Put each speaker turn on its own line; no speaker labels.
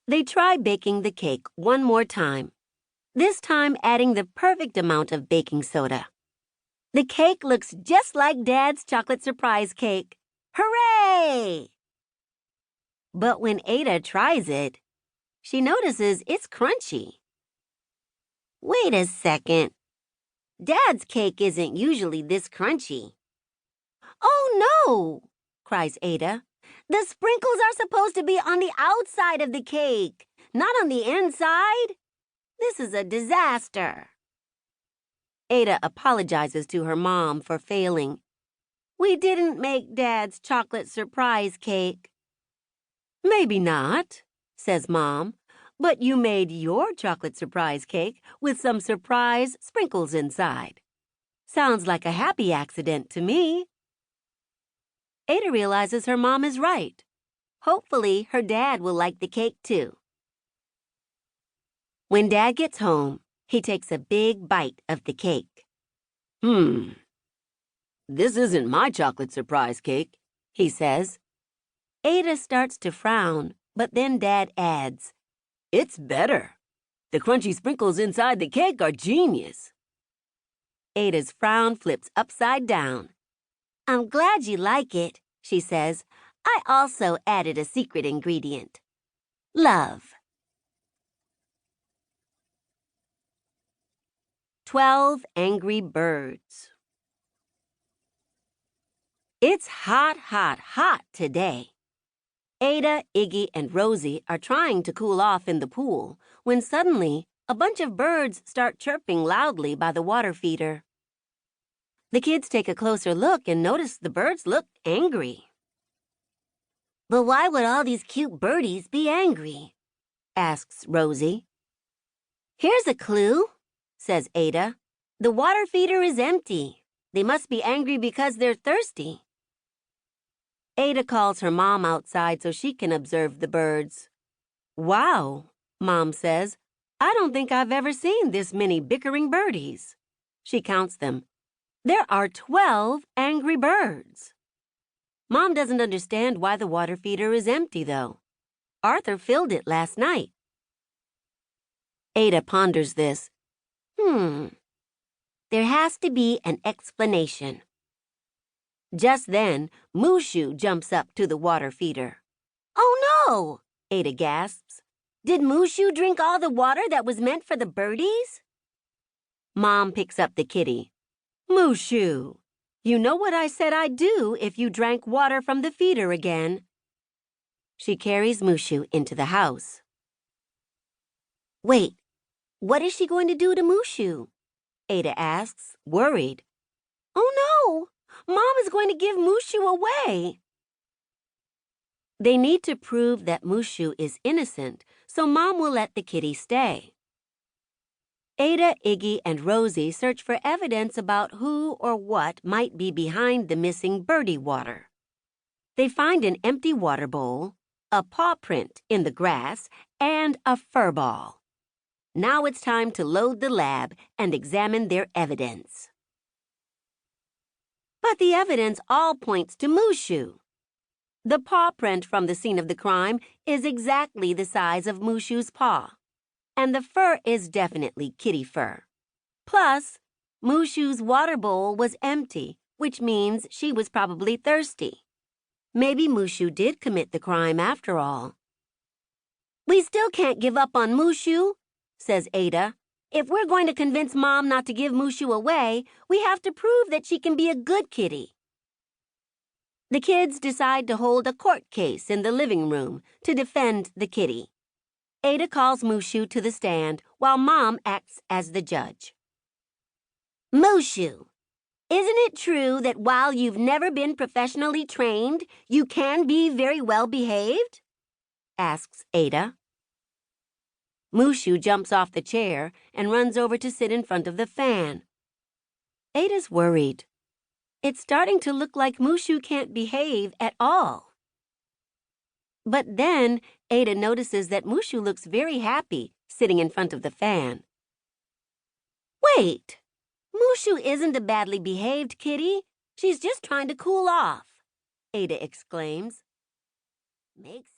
They try baking the cake one more time, this time adding the perfect amount of baking soda. The cake looks just like Dad's chocolate surprise cake. Hooray! But when Ada tries it, she notices it's crunchy. Wait a second. Dad's cake isn't usually this crunchy. Oh no! Cries Ada. The sprinkles are supposed to be on the outside of the cake, not on the inside. This is a disaster. Ada apologizes to her mom for failing. We didn't make Dad's chocolate surprise cake. Maybe not, says Mom, but you made your chocolate surprise cake with some surprise sprinkles inside. Sounds like a happy accident to me. Ada realizes her mom is right. Hopefully, her dad will like the cake too. When Dad gets home, he takes a big bite of the cake. This isn't my chocolate surprise cake, he says. Ada starts to frown, but then Dad adds, It's better. The crunchy sprinkles inside the cake are genius. Ada's frown flips upside down. I'm glad you like it, she says. I also added a secret ingredient. Love. 12 Angry Birds. It's hot, hot, hot today. Ada, Iggy, and Rosie are trying to cool off in the pool when suddenly a bunch of birds start chirping loudly by the water feeder. The kids take a closer look and notice the birds look angry. But why would all these cute birdies be angry? Asks Rosie. Here's a clue, says Ada. The water feeder is empty. They must be angry because they're thirsty. Ada calls her mom outside so she can observe the birds. Wow, Mom says. I don't think I've ever seen this many bickering birdies. She counts them. There are 12 angry birds. Mom doesn't understand why the water feeder is empty, though. Arthur filled it last night. Ada ponders this. There has to be an explanation. Just then, Mushu jumps up to the water feeder. Oh no! Ada gasps. Did Mushu drink all the water that was meant for the birdies? Mom picks up the kitty. Mushu, you know what I said I'd do if you drank water from the feeder again. She carries Mushu into the house. Wait, what is she going to do to Mushu? Ada asks, worried. Oh no! Mom is going to give Mushu away. They need to prove that Mushu is innocent, so Mom will let the kitty stay. Ada, Iggy, and Rosie search for evidence about who or what might be behind the missing birdie water. They find an empty water bowl, a paw print in the grass, and a fur ball. Now it's time to load the lab and examine their evidence. But the evidence all points to Mushu. The paw print from the scene of the crime is exactly the size of Mushu's paw, and the fur is definitely kitty fur. Plus, Mushu's water bowl was empty, which means she was probably thirsty. Maybe Mushu did commit the crime after all. We still can't give up on Mushu, says Ada. If we're going to convince Mom not to give Mushu away, we have to prove that she can be a good kitty. The kids decide to hold a court case in the living room to defend the kitty. Ada calls Mushu to the stand while Mom acts as the judge. Mushu, isn't it true that while you've never been professionally trained, you can be very well behaved? Asks Ada. Mushu jumps off the chair and runs over to sit in front of the fan. Ada's worried. It's starting to look like Mushu can't behave at all. But then Ada notices that Mushu looks very happy sitting in front of the fan. Wait, Mushu isn't a badly behaved kitty. She's just trying to cool off, Ada exclaims. Makes